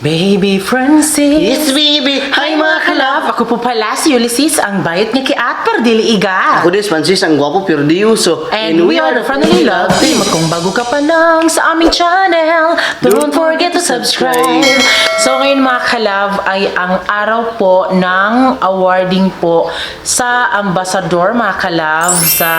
Baby Francis. Yes, baby! Hi, mga kalab! Ako po pala si Ulysses, ang bayot ni Kiat Pardili Iga. Ako des, Francis, ang gwapo pero di uso. And we are the Friendly Love Team. Kung bago ka pa lang sa aming channel, don't forget to subscribe. So ngayon mga kalab ay ang araw po ng awarding po sa Ambassador mga kalab, sa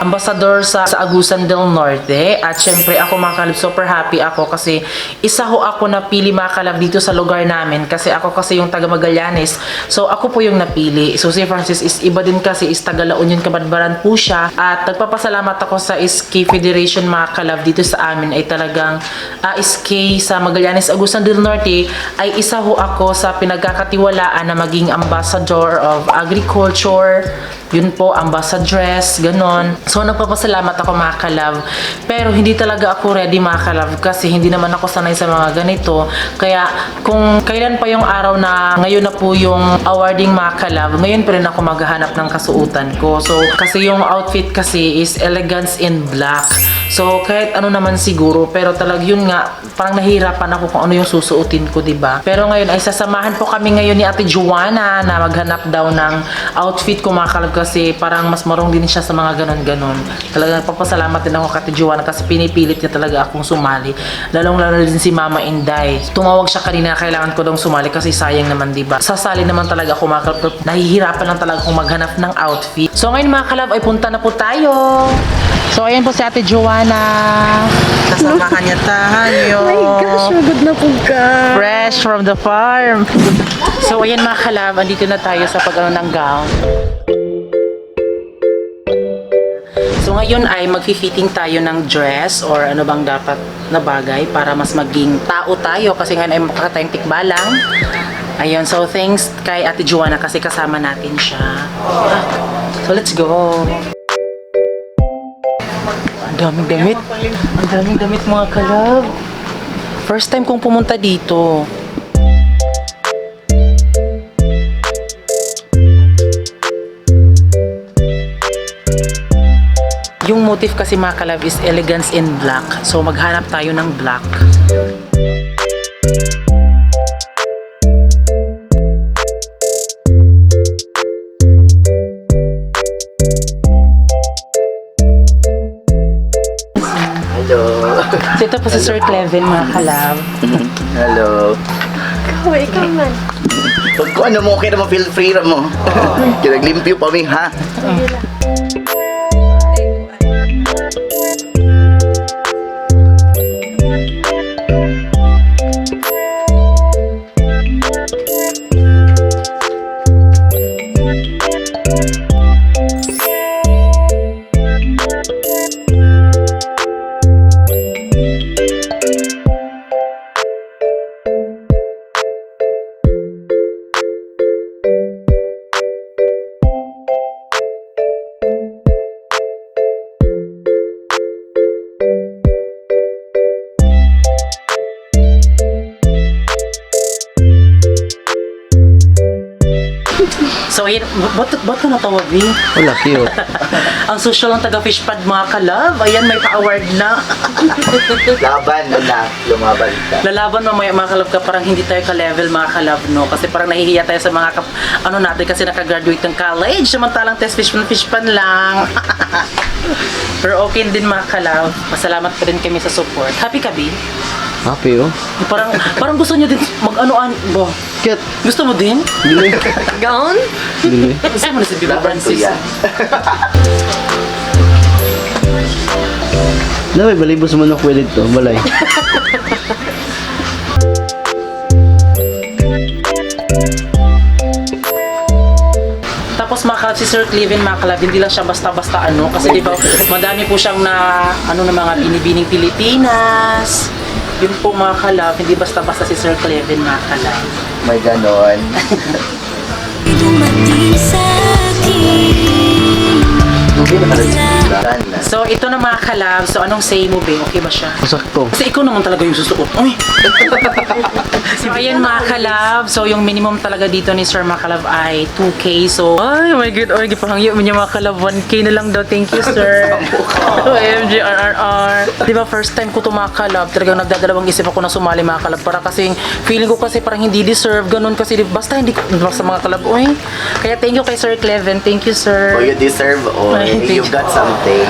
Ambassador sa Agusan del Norte. At syempre ako mga kalab, super happy ako kasi isa ho ako napili mga kalab dito sa lugar namin kasi ako kasi yung taga Magallanes. So ako po yung napili. So si Francis is iba din kasi, is taga La Union, Kabadbaran po siya. At nagpapasalamat ako sa SK Federation mga kalab dito sa amin ay talagang SK sa Magallanes Agusan del Norte ay isa ho ako sa pinagkakatiwalaan na maging Ambassador of Agriculture. Yun po, ambassadress, ganon. So, nagpapasalamat ako mga kalab. Pero, hindi talaga ako ready mga kalab kasi hindi naman ako sanay sa mga ganito. Kaya, kung kailan pa yung araw na ngayon na po yung awarding mga kalab, ngayon pa rin ako maghahanap ng kasuutan ko. So, kasi yung outfit kasi is elegance in black. So, kahit ano naman siguro, pero talag yun nga, parang nahihirapan ako kung ano yung susuotin ko, diba? Pero ngayon ay sasamahan po kami ngayon ni Ate Joanna na maghanap daw ng outfit ko mga kalab kasi parang mas marong din siya sa mga ganon-ganon. Talagang papasalamat din ako kay Ate Joanna kasi pinipilit niya talaga akong sumali. Lalong-lalo din si Mama Inday. Tumawag siya kanina, kailangan ko daw sumali kasi sayang naman, diba? Sasali naman talaga ako mga kalab. Nahihirapan lang talaga akong maghanap ng outfit. So ngayon mga kalab ay punta na po tayo. So ayan po si Ate Joanna. Kasamahan niya tayo. Oh my gosh, magod na po ka. Fresh from the farm. So ayan mga kalab, andito na tayo sa pag-ano ng gown. So ngayon ay magfi-fitting tayo ng dress or ano bang dapat na bagay para mas maging tao tayo kasi ngayon ay makakatayong tikbalang. Ayun, so thanks kay Ate Joanna kasi kasama natin siya. So let's go. Ang daming damit. Ang daming damit mga kalab. First time kong pumunta dito. Yung motif kasi mga kalab is elegance in black. So maghanap tayo ng black. Hello! So ito po si Sir Cleven mga kalab. Hello! Oh, ikaw man. Pag kung ano mo, okay naman, feel free na mo. Kinaglimpyo pa mi, ha? So yun, ba't ka natawag eh? Wala, cute. Ang social ng taga-fish pad mga kalab. Ayan, may pa-award na. Laban mo na, lumaban ka. Lalaban mamaya mga kalab ka, parang hindi tayo ka-level mga kalab, no? Kasi parang nahihiya tayo sa mga ano natin kasi nakagraduate ng college. Samantalang test fish pan lang. Pero okay din mga kalab. Masalamat pa rin kami sa support. Happy ka, B? Happy, oh. Parang gusto niyo din mag-anoan. Bo, Cute. gusto mo din? Dili. Gown? Dili. Gusto mo na si Biba Laban ko Francis? yan. May balibos mo na kwelid to, balay. Tapos mga kalab, si Sir Cleven mga kalab, hindi lang siya basta-basta ano. Kasi di ba, madami po siyang na, ano na mga binibining Pilipinas. Yun po mga kalab, hindi basta-basta si Sir Cleven mga kalab. May ganon. Dumating sa akin. Hindi na Gana. So, ito na mga kalab. So, anong say mo, Be? Okay ba siya? Sakto. Kasi ikaw naman talaga yung susuot. Uy! So, ayan mga kalab. So, yung minimum talaga dito ni Sir mga kalab ay 2K. So, ay, oh my God. Ay, gipahangyo mo niya mga kalab. 1K na lang daw. Thank you, sir. OMG, RRR. Di ba, first time ko ito mga kalab. Talagang nagdadalawang isip ako na sumali mga kalab. Para kasi, feeling ko kasi parang hindi deserve. Ganun kasi, basta hindi ko sa mga kalab. Uy! Kaya thank you kay Sir Cleven. Thank you, sir. Oh, you deserve all. You've got something.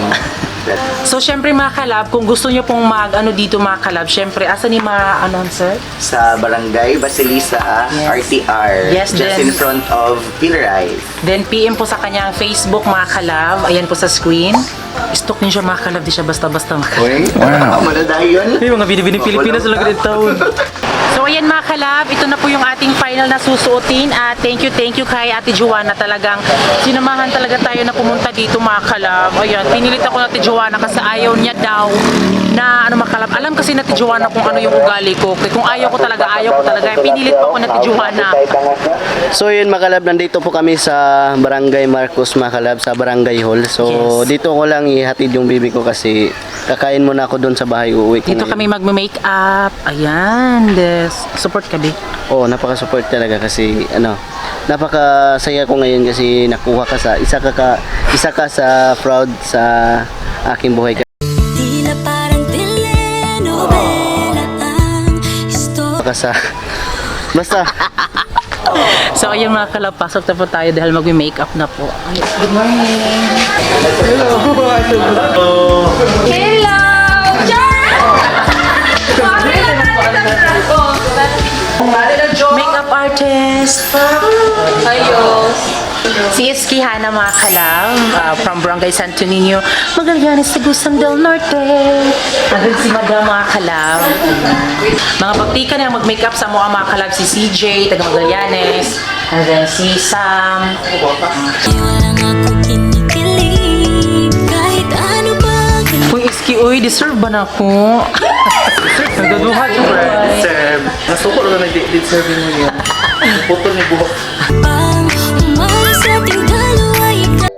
So, syempre mga kalab, kung gusto nyo pong dito mga kalab, syempre, asan yung mga announcer? Sa Barangay Basilisa, Yes. RTR. Yes, just then- in front of Pilarize. Then, PM po sa kanyang Facebook mga kalab. Ayan po sa screen. Stalk niyo siya mga kalab, di siya basta-basta mga kalab. Uy, wow. Manadayon. Yung mga binibini Pilipinas lang rin taon. So ayan mga kalab, ito na po yung ating final na susuotin at thank you kay Ate Joanna, talagang sinamahan talaga tayo na pumunta dito mga kalab. Ayan, pinilit ako na Ate Joanna kasi ayaw niya daw na mga kalab. Alam kasi na Ate Joanna kung ano yung ugali ko. Kung ayaw ko talaga. Pinilit pa ako na Ate Joanna. So yun Makalab, nandito po kami sa Barangay Marcos Makalab, sa Barangay Hall. So Yes. dito ko lang ihatid yung bibi ko kasi kakain muna ako doon sa bahay, uuwi ko Dito na kami magme-make up. Ayan, support ka ba? Oo, napaka-support talaga kasi napakasaya ko ngayon kasi nakuha ka sa isa ka sa proud sa aking buhay. Tila parang telenovela ang Ka sa basta So ayun mga kalab, pasok na po tayo dahil magme-make up na po. Ay, good morning! Hello! Makeup artist! Ayos. Si Iski Hana mga kalab, from Barangay Santo Niño, Magallanes, Tagusan del Norte. Andun si Madam mga kalab. Mga baktika na mag-makeup sa mga kalab, si CJ, taga Magallanes. And then si Sam. walang ako kinikilig kahit ano ba Uy, Iski, uy, deserve ba na ako? Nagdaduha siya, bro. deserve. Nasuko na deserve mo yun. Putol ni buhok. pang umalis sa ating dalawa ikaw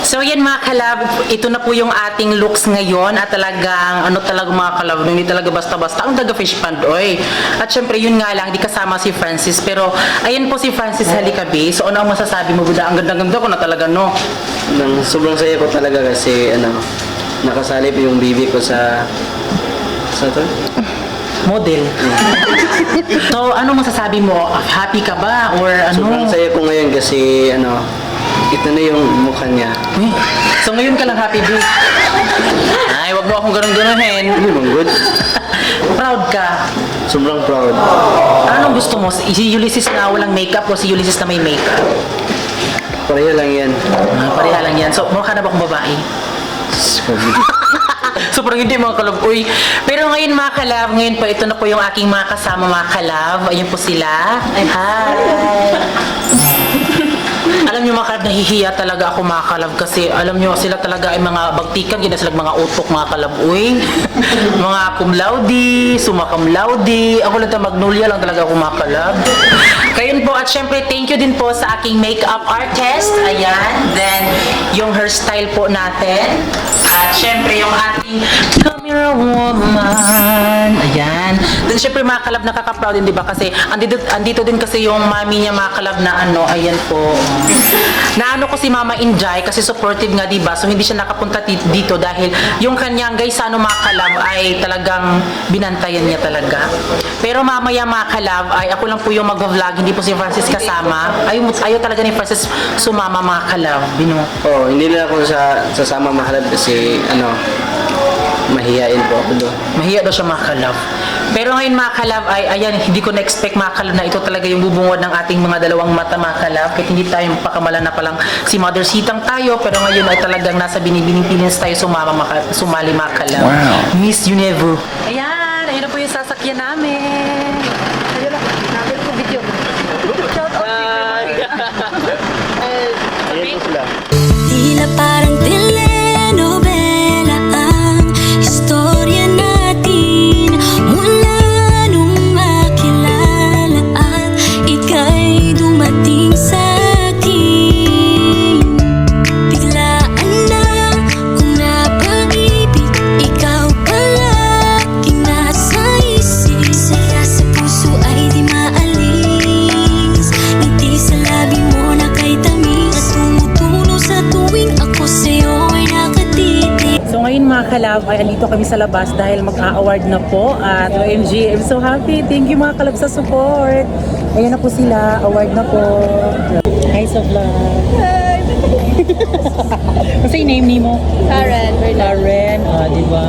So yan mga kalab, ito na po yung ating looks ngayon at talagang talaga mga kalab, hindi talaga basta-basta ang daga fish pond oy. At syempre yun nga lang, di kasama si Francis, pero ayan po si Francis Halikabe. So ano ang masasabi mo, Buda? Ang ganda-ganda ko na talaga, no? Sobrang saya ko talaga kasi nakasalip yung bibi ko sa to? Model. So ano masasabi mo? Happy ka ba? Or Sobrang ano? saya ko ngayon kasi ito na yung mukha niya. Uy, so ngayon ka lang happy, Boo? Ay, wag mo akong ganun-ganuhin. Hindi bang good? Proud ka. Sobrang proud. Anong gusto mo? Si Ulysses na walang makeup o si Ulysses na may makeup? Pareha lang yan. Pareha lang yan. So, mukha na ba akong babae? So, parang hindi mga kalab. Uy. Pero ngayon mga kalab, ngayon po, ito na po yung aking mga kasama mga kalab. Ayun po sila. Hi! Alam niyo mga kalab, nahihiya talaga ako mga kalab kasi alam niyo sila talaga ay mga bagtikan, gina sila mga utok mga kalab. Uy, mga cum laude, summa cum laude. Ako lang magnolia lang talaga ako mga kalab. Kayun po at syempre thank you din po sa aking makeup artist. Ayan. Then yung hairstyle po natin. At syempre yung ating camera woman. Ayan. Then syempre mga kalab nakaka-proud din 'di ba kasi andito din kasi yung mami niya mga kalab na ano, ayan po. Naano ko si Mama Injay kasi supportive nga 'di ba. So hindi siya nakapunta dito dahil yung kanyang guys ano mga kalab ay talagang binantayan niya talaga. Pero mamaya mga kalab ay ako lang po yung mag-vlog, hindi po si Francis kasama. Ayaw talaga ni Francis sumama mga kalab. Bino. Oh, hindi na ako sasama mahalad kasi ano, mahihain po ako doon. Mahiya daw siya mga kalab. Pero ngayon mga kalab ay ayan, hindi ko na-expect mga kalab na ito talaga yung bubungod ng ating mga dalawang mata mga kalab. Kahit hindi tayo pakamala na palang si Mother Sitang tayo, pero ngayon ay talagang nasa binibining Pilipinas tayo sumali mga kalab. Wow. Miss Universe. Ayan, ayun na po yung sasakyan namin. Ayun na, natin po video. Shout out. Ayan po sila. Tila parang telenovela ang istorya natin mula nung makilala at ika'y dumating sa akin. Biglaan na kung napag-ibig, ikaw palaging nasa isip. Saya sa puso ay di maalis, ngiti sa labi mo na kay tamis at tumutulo sa tuwing ako sa'yo ay nakatitig. So ngayon mga kalab ay andito kami sa labas dahil mag-a-award na po at OMG, I'm so happy. Thank you mga kalab sa support. Ayan na po sila, award na po. Hi sa vlog. Hi! Kasi yung name ni mo? Karen. Karen, di ba?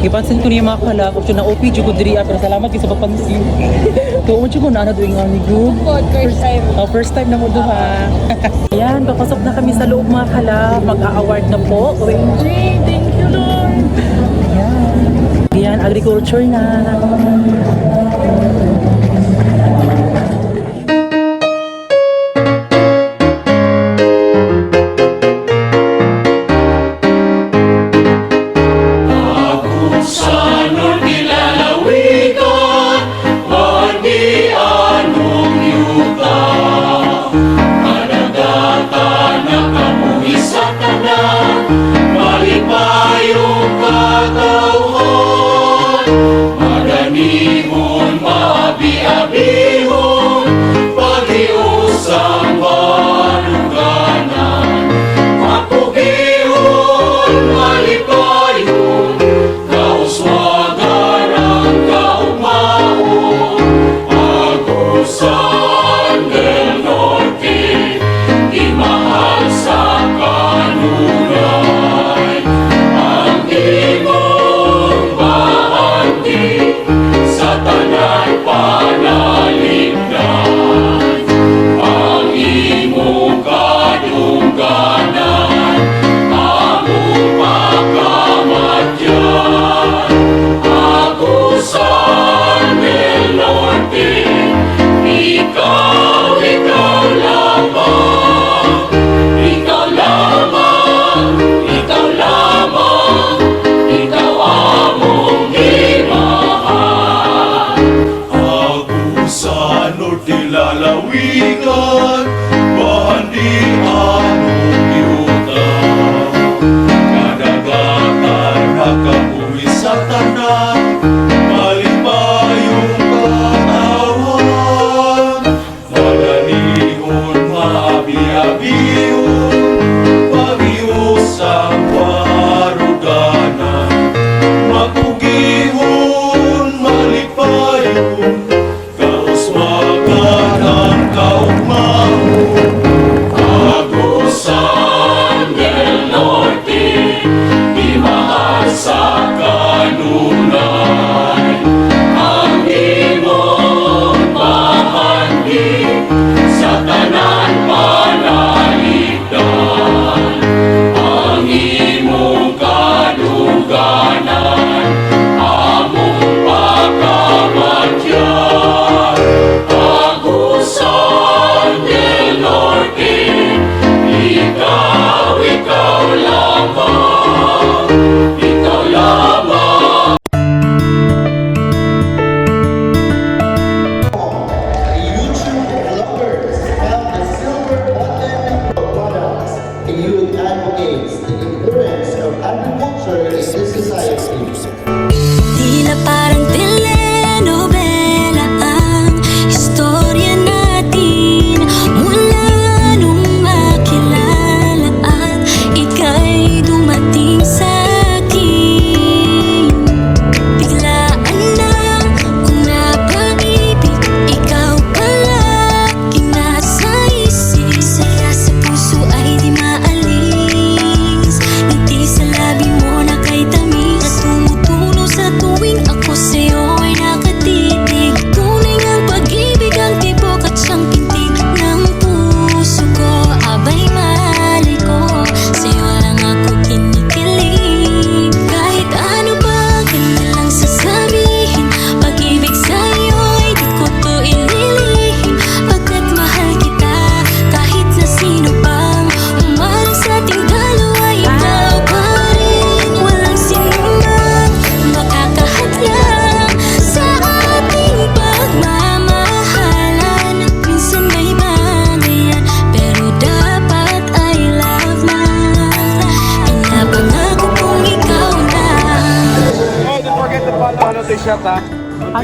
Ipansin ko niya mga kalab, actually na OP, jugo diri pero salamat kayo sa papansin. Tuon jugo na doing ang good. First time. Oh, first time na mo duha. Ayan, papasok na kami sa loob mga kalab. Mag-a-award na po. OMG, thank you Lord. Ayan. Ayan, agriculture na. lalawigan, bahandi anong yuta. Kadagatan nakauwi sa tanan, malimayong katawan. Madanihon, maabi-abihon, pag-iusang waruganan. Magugihon, malipayon, kauswagan ang kaugmahon. Agusan del Norte, di mahal sa kanunay. Ang imong mahandi sa tanan panaligdan. Ang imong kaduganan, among pagkamatyan. Agusan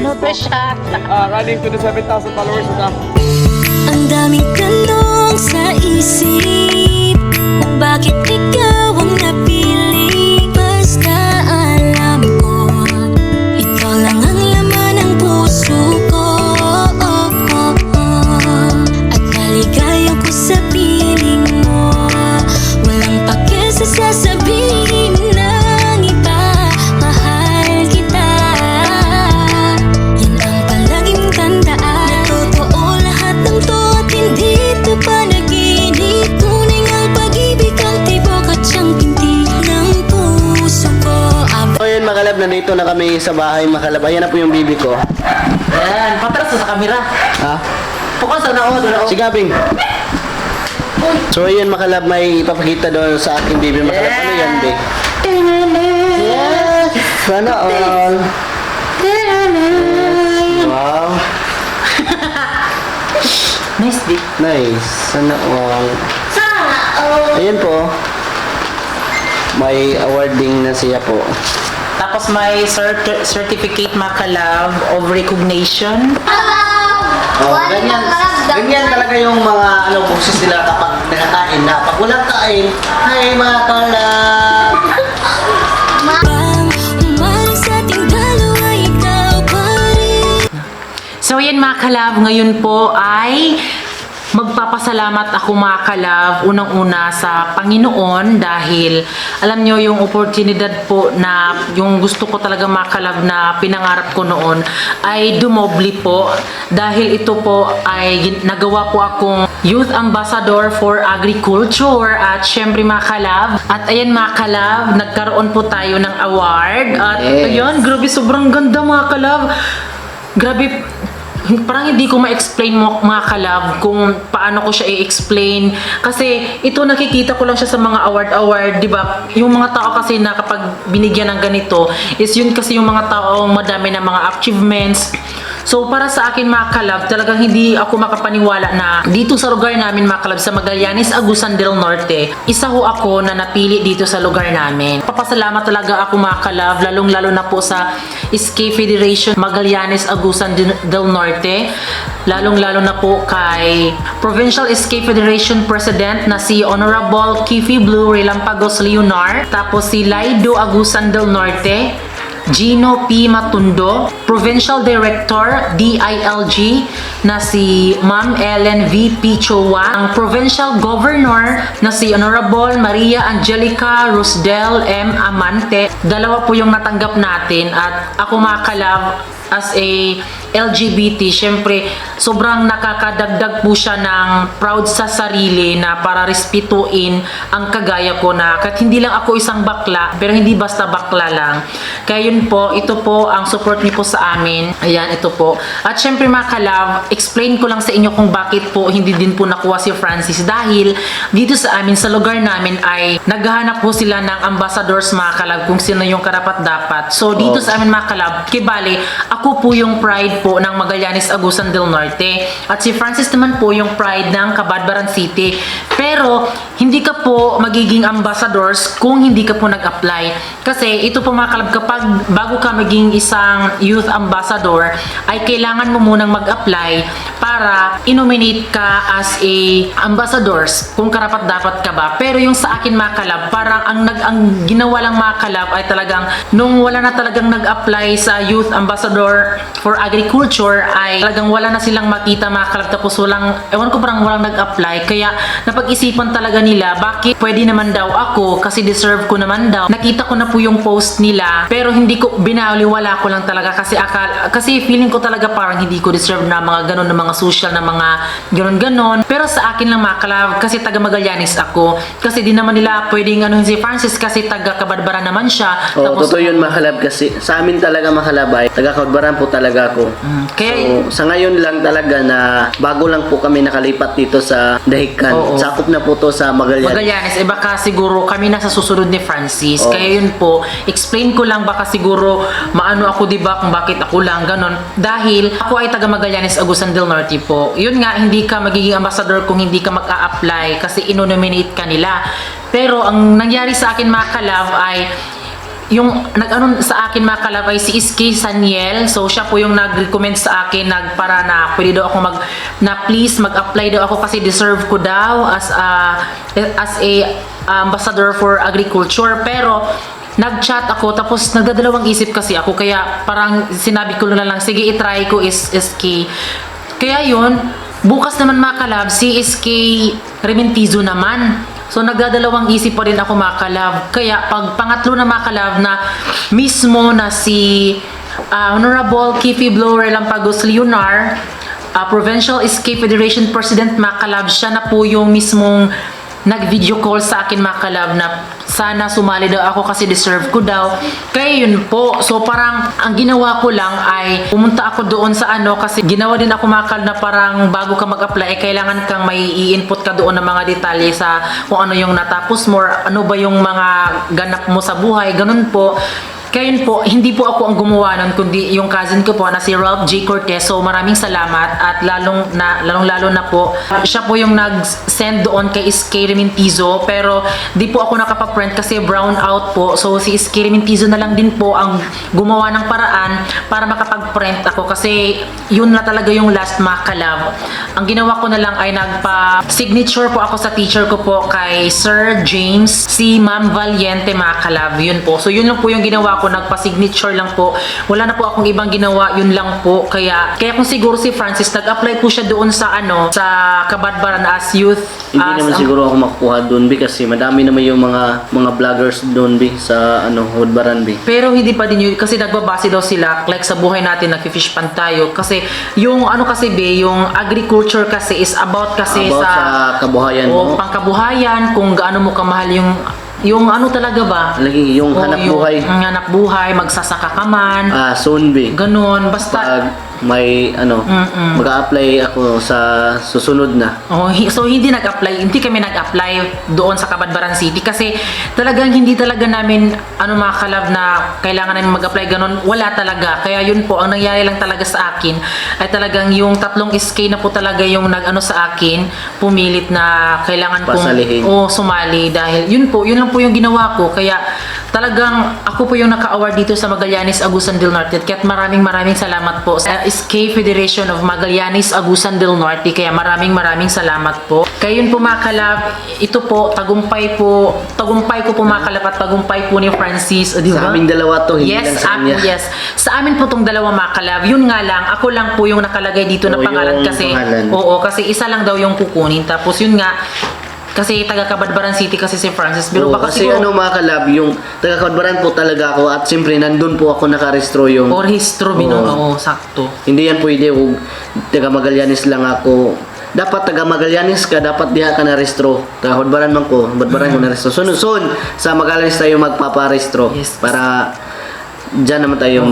Ano ba siya? Running to the 7,000 followers na. Ang daming tanong sa isip kung bakit ikaw ang napili. Basta alam ko, ikaw lang ang laman ng puso ko. At maligaya ko sa piling mo. Walang pake sa sasabihin ng iba. Mahal kita. Yan ang palagi mong tandaan. Na totoo lahat ng to at hindi ito panaginip. Tunay ang pag-ibig ang tibok at siyang pinti ng puso ko. So yun mga kalab, nandito na kami sa bahay mga kalab. Ayan na po yung bibi ko. Yan, patras sa camera. Ha? Focus na ako, doon ako. Si Gabing. So yun mga kalab, may ipapakita doon sa aking bibi mga kalab. Ano yan, Be? Yes! Sana all. Wow. Nice, Vic. Nice. Sana all. Ayan po. May awarding na siya po. Tapos may certificate mga kalab of recognition. Oh, ganyan talaga yung mga boses nila kapag nakakain na. Pag walang kain, hi mga kalab. Bang umalis sa ating dalawa, ikaw pa rin. So yan mga kalab, ngayon po ay magpapasalamat ako mga kalab unang-una sa Panginoon dahil alam nyo yung oportunidad po na yung gusto ko talaga mga kalab na pinangarap ko noon ay dumobli po dahil ito po ay nagawa po akong Youth Ambassador for Agriculture at syempre mga kalab at ayan mga kalab nagkaroon po tayo ng award at Yes. ayun grabe sobrang ganda mga kalab grabe parang hindi ko ma-explain mo mga kalab kung paano ko siya i-explain kasi ito nakikita ko lang siya sa mga award di ba yung mga tao kasi na kapag binigyan ng ganito is yun kasi yung mga tao madami ng mga achievements. So para sa akin mga kalab, talagang hindi ako makapaniwala na dito sa lugar namin mga kalab sa Magallanes, Agusan del Norte, isa ho ako na napili dito sa lugar namin. Papasalamat talaga ako mga kalab, lalong-lalo na po sa SK Federation Magallanes, Agusan del Norte, lalong-lalo na po kay Provincial SK Federation President na si Honorable Kifi Blue Relampagos Leonar, tapos si Laido Agusan del Norte, Gino P. Matundo, Provincial Director DILG na si Ma'am Ellen V. Pichowa, ang Provincial Governor na si Honorable Maria Angelica Rosdel M. Amante. Dalawa po yung natanggap natin at ako mga kalab as a LGBT, syempre sobrang nakakadagdag po siya ng proud sa sarili na para respetuin ang kagaya ko na kahit hindi lang ako isang bakla pero hindi basta bakla lang. Kaya yun po, ito po ang support niyo po sa amin. Ayan, ito po. At syempre mga kalab, explain ko lang sa inyo kung bakit po hindi din po nakuha si Francis dahil dito sa amin, sa lugar namin ay naghahanap po sila ng ambassadors mga kalab kung sino yung karapat dapat. So dito sa amin mga kalab, kibali, ako po yung pride po ng Magallanes Agusan del Norte at si Francis naman po yung pride ng Cabadbaran City. Pero hindi ka po magiging ambassadors kung hindi ka po nag-apply. Kasi ito po mga kalab, kapag bago ka maging isang youth ambassador ay kailangan mo munang mag-apply para i-nominate ka as a ambassadors kung karapat dapat ka ba. Pero yung sa akin mga kalab, parang ang ginawa lang mga kalab ay talagang nung wala na talagang nag-apply sa youth ambassador for agriculture ay talagang wala na silang makita mga kalab, tapos walang, ewan ko parang walang nag-apply, kaya napag-isipan talaga nila bakit pwede naman daw ako kasi deserve ko naman daw. Nakita ko na po yung post nila pero hindi ko binaliwala ko lang talaga kasi feeling ko talaga parang hindi ko deserve na mga ganon na mga social na mga ganon. Pero sa akin lang mga kalab kasi taga Magallanes ako, kasi di naman nila pwedeng si Francis kasi taga Cabadbaran naman siya. Oh, totoo yun mga kalab kasi sa amin talaga mga kalab ay taga Cabadbaran po talaga ako. Kaya So, sa ngayon lang talaga na bago lang po kami nakalipat dito sa Dahican. Oo. Sakop na po to sa Magallanes. Magallanes, baka siguro kami na sa susunod ni Francis. Oo. Kaya yun po, explain ko lang baka siguro maano ako diba kung bakit ako lang ganon. Dahil ako ay taga Magallanes Agusan del Norte po. Yun nga, hindi ka magiging ambassador kung hindi ka mag-a-apply kasi inonominate ka nila. Pero ang nangyari sa akin mga kalab ay yung nag-ano sa akin mga kalab ay si Iski Saniel. So siya po yung nag-recommend sa akin para na pwede daw ako please mag-apply daw ako kasi deserve ko daw as a ambassador for agriculture. Pero nag-chat ako tapos nagdadalawang isip kasi ako kaya parang sinabi ko na lang sige i-try ko Iski. Kaya yun, bukas naman mga kalab si Iski Rementizo naman. So nagdadalawang isip pa rin ako mga kalab. Kaya pag pangatlo na mga kalab na mismo na si Honorable Kifi Blower Lampagos Leonar, Provincial Escape Federation President mga kalab, siya na po yung mismong nag-video call sa akin mga kalab na sana sumali daw ako kasi deserve ko daw. Kaya yun po. So parang ang ginawa ko lang ay pumunta ako doon sa kasi ginawa din ako mga kalab na parang bago ka mag-apply kailangan kang may i-input ka doon ng mga detalye sa kung ano yung natapos mo, ano ba yung mga ganap mo sa buhay, ganun po. Kaya yun po, hindi po ako ang gumawa nun, kundi yung cousin ko po na si Ralph J. Cortez. So maraming salamat at lalong-lalo na po, siya po yung nag-send doon kay Iski Rementizo. Pero di po ako nakapa-print kasi brown out po. So si Iski Rementizo na lang din po ang gumawa ng paraan para makapag-print ako. Kasi yun na talaga yung last mga kalab. Ang ginawa ko na lang ay nagpa-signature po ako sa teacher ko po kay Sir James, si Ma'am Valiente mga kalab. Yun po. So yun lang po yung ginawa ko, nagpa-signature lang po. Wala na po akong ibang ginawa, yun lang po. Kaya kung siguro si Francis, nag-apply po siya doon sa sa Kabadbaran as youth. Hindi naman siguro ako makukuha doon kasi madami naman yung mga vloggers doon sa Hudbaran Pero hindi pa din yun, kasi nagbabase daw sila, like sa buhay natin, nag-fish pan tayo. Kasi yung kasi yung agriculture kasi is about sa kabuhayan mo. Pangkabuhayan, kung gaano mo kamahal yung talaga ba? Lagi yung hanap buhay. Yung hanap buhay, magsasaka ka man. Soon Ganon, basta. Pag may mag-a-apply ako sa susunod na. So hindi kami nag-apply doon sa Kabadbaran City kasi talagang hindi talaga namin mga kalab na kailangan namin mag-apply ganon, wala talaga. Kaya yun po, ang nangyari lang talaga sa akin ay talagang yung tatlong SK na po talaga yung sa akin, pumilit na kailangan Pasalihin. sumali dahil yun lang po yung ginawa ko. Kaya talagang ako po yung naka-award dito sa Magallanes Agusan del Norte. Kaya maraming salamat po sa SK Federation of Magallanes Agusan del Norte. Kaya maraming salamat po. Kaya yun po mga kalab, ito po, tagumpay ko po mga kalab at tagumpay po ni Francis. Di ba? Sa aming dalawa to, hindi lang sa kanya. Yes. Sa amin po tong dalawa mga kalab. Yun nga lang, ako lang po yung nakalagay dito na pangalan yung kasi, pangalan. kasi isa lang daw yung kukunin. Tapos yun nga, kasi taga Kabadbaran City kasi si Francis. Pero baka kasi siguro, mga kalab, yung taga Kabadbaran po talaga ako at siyempre nandun po ako nakarestro yung or histro, sakto. hindi yan pwede kung taga Magallanes lang ako. Dapat taga Magallanes ka, dapat diha ka na restro. Taga Kabadbaran man ko, Kabadbaran ko na restro. Soon sa Magallanes tayo magpaparestro. Yes. Para diyan naman tayo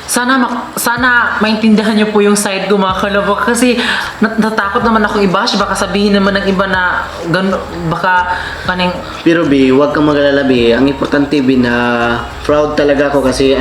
Sana maintindihan niyo po yung side ko mga kalab kasi natatakot naman akong i-bash, baka sabihin naman ng iba na baka kaning. Pero huwag kang mag-alala ang importante na proud talaga ako kasi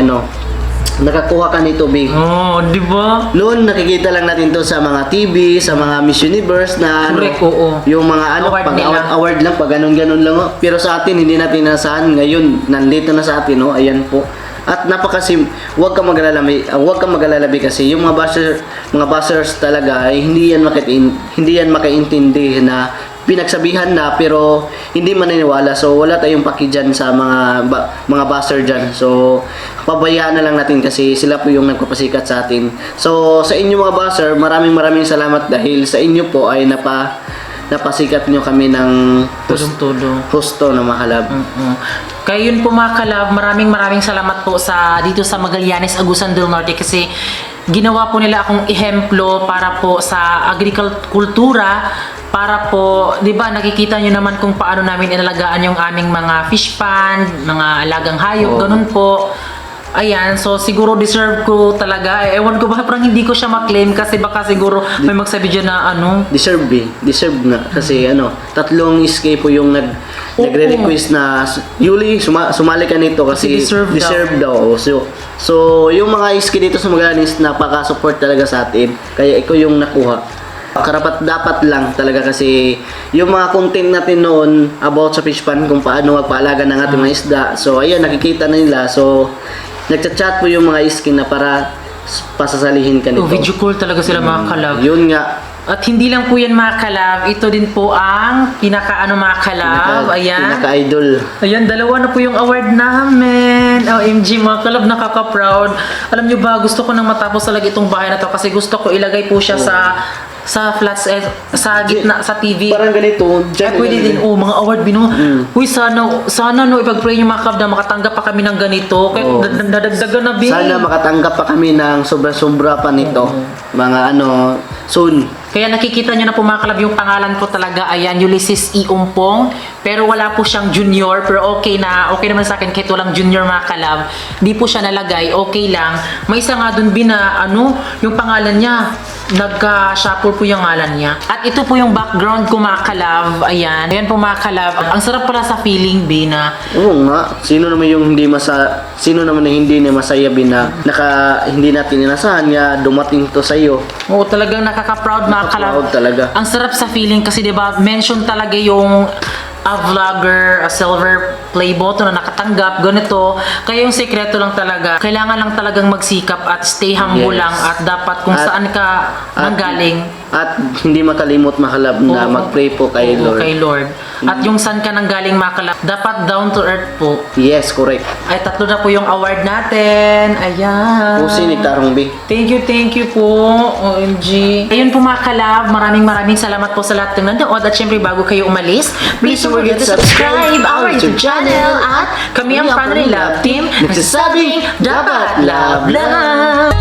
nakakuha ka nito Di ba? Noon nakikita lang natin to sa mga TV, sa mga Miss Universe na Correct, oo. yung mga Award pag nila. award lang, pag ganun lang. Pero sa atin hindi natin nasaan ngayon, nandito na sa atin, ayan po. At huwag kang mag-alala kasi yung mga bashers talaga ay hindi yan makaintindi na pinagsabihan na pero hindi maniniwala. So wala tayong paki dyan sa mga basher dyan. So pabayaan na lang natin kasi sila po yung nagpapasikat sa atin. So sa inyo mga basher, maraming salamat dahil sa inyo po ay napasikat nyo kami ng husto na mga kalab. Kaya yun po mga kalab, maraming salamat po dito sa Magallanes Agusan del Norte kasi ginawa po nila akong ehemplo para po sa agrikultura, para po, di ba, nakikita nyo naman kung paano namin inalagaan yung aming mga fish pond, mga alagang hayop, ganun po. Ayan, so siguro deserve ko talaga. Ewan ko ba, parang hindi ko siya maklaim kasi baka siguro may magsabi dyan na Deserve na kasi tatlong SK po yung nagre-request na Yuli, sumali ka nito kasi deserve daw. So yung mga SK dito sa Magallanes napaka-support talaga sa atin. Kaya ikaw yung nakuha. Karapat dapat lang talaga kasi yung mga content natin noon about sa fish pond kung paano magpaalaga ng ating mga isda. So ayun, nakikita na nila. So nagchat-chat po yung mga iskin na para pasasalihin ka nito. Video call talaga sila mga kalab. Yun nga. At hindi lang po yan mga kalab, ito din po ang pinaka-ano mga kalab. Ayan. Pinaka-idol. Ayan, dalawa na po yung award namin. OMG mga kalab, nakaka-proud. Alam nyo ba, gusto ko nang matapos talaga itong bahay na to kasi gusto ko ilagay po siya sa flats, sa gitna, sa TV. Parang ganito. Ay, pwede din. Oh, mga award bino. Uy, sana no, ipag-pray nyo mga kalab na makatanggap pa kami ng ganito. Kaya nadagdagan na, Bin. Sana makatanggap pa kami ng sobra-sobra pa nito. Mga soon. Kaya nakikita nyo na po mga kalab yung pangalan po talaga, ayan, Ulysses E. Umpong. Pero wala po siyang junior, pero okay naman sa akin kahit walang junior mga kalab. Hindi po siya nalagay, okay lang. May isa nga dun yung pangalan niya, nagka-shuffle po yung ngalan niya. At ito po yung background ko mga kalab, ayan. Ayan po mga kalab. Ang sarap pala sa feeling, Bina. Oo nga. Sino naman yung hindi na masaya Bina? Hindi natin inasahan nga dumating to sa iyo. Oo, talagang nakaka-proud mga kalab. Proud talaga. Ang sarap sa feeling kasi 'di ba, mention talaga yung vlogger, a silver play button na nakatanggap, ganito. Kaya yung sekreto lang talaga, kailangan lang talagang magsikap at stay humble Yes. lang at dapat kung At- saan ka nanggaling. At hindi makalimot makalab na Oo. mag-pray po kay Oo, Lord. kay Lord. At yung saan ka nanggaling makalap, dapat down to earth po. Yes, correct. Ay, 3 na po yung award natin. Ayan. Pusi ni Tarong B. Thank you po. OMG. Ayun po mga kalab, maraming salamat po sa lahat ng nanood. At syempre bago kayo umalis, please don't forget to subscribe our YouTube channel. At kami ang Family Love Team. Nagsasabing, dapat love lang.